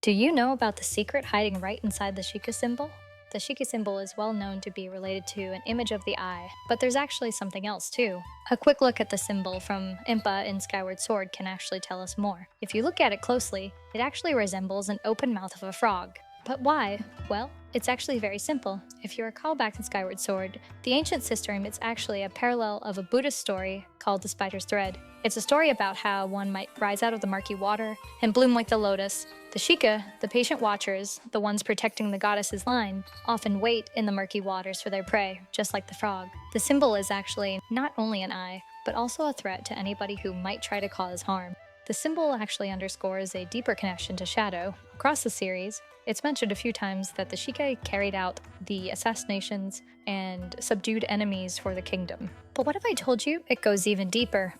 Do you know about the secret hiding right inside the Sheikah symbol? The Sheikah symbol is well known to be related to an image of the eye, but there's actually something else too. A quick look at the symbol from Impa in Skyward Sword can actually tell us more. If you look at it closely, it actually resembles an open mouth of a frog. But why? Well, it's actually very simple. If you recall back in Skyward Sword, the ancient system is actually a parallel of a Buddhist story called the Spider's Thread. It's a story about how one might rise out of the murky water and bloom like the lotus. The Sheikah, the patient watchers, the ones protecting the goddess's line, often wait in the murky waters for their prey, just like the frog. The symbol is actually not only an eye, but also a threat to anybody who might try to cause harm. The symbol actually underscores a deeper connection to Shadow. Across the series, it's mentioned a few times that the Sheikah carried out the assassinations and subdued enemies for the kingdom. But what if I told you it goes even deeper,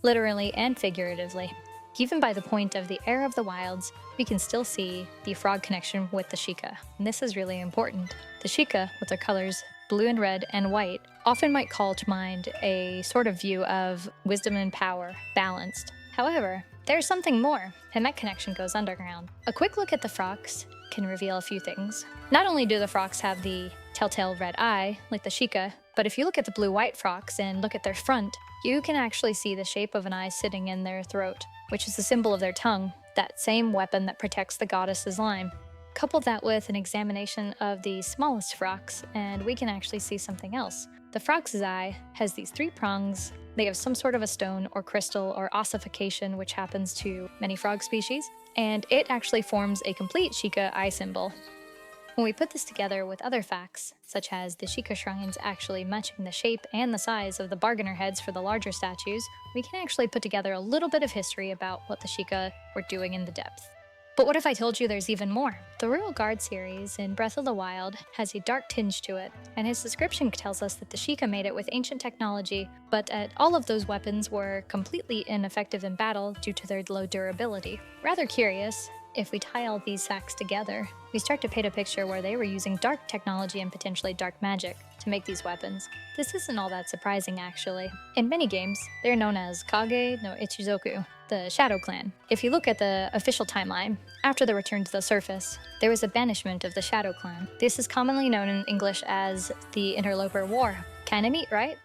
literally and figuratively? Even by the point of the Heir of the Wilds, we can still see the frog connection with the Sheikah, and this is really important. The Sheikah, with their colors blue and red and white, often might call to mind a sort of view of wisdom and power, balanced. However, there's something more, and that connection goes underground. A quick look at the Frox can reveal a few things. Not only do the Frox have the telltale red eye, like the Sheikah, but if you look at the blue-white Frox and look at their front, you can actually see the shape of an eye sitting in their throat, which is the symbol of their tongue, that same weapon that protects the goddess's line. Couple that with an examination of the smallest Frox, and we can actually see something else. The Frox's eye has these three prongs. They have some sort of a stone or crystal or ossification, which happens to many frog species, and it actually forms a complete Sheikah eye symbol. When we put this together with other facts, such as the Sheikah shrines actually matching the shape and the size of the bargainer heads for the larger statues, we can actually put together a little bit of history about what the Sheikah were doing in the depth. But what if I told you there's even more? The Royal Guard series in Breath of the Wild has a dark tinge to it, and his description tells us that the Sheikah made it with ancient technology, but all of those weapons were completely ineffective in battle due to their low durability. Rather curious, if we tie all these facts together, we start to paint a picture where they were using dark technology and potentially dark magic to make these weapons. This isn't all that surprising, actually. In many games, they're known as Kage no Ichizoku, the Shadow Clan. If you look at the official timeline, after the return to the surface, there was a banishment of the Shadow Clan. This is commonly known in English as the Interloper War. Kinda neat, right?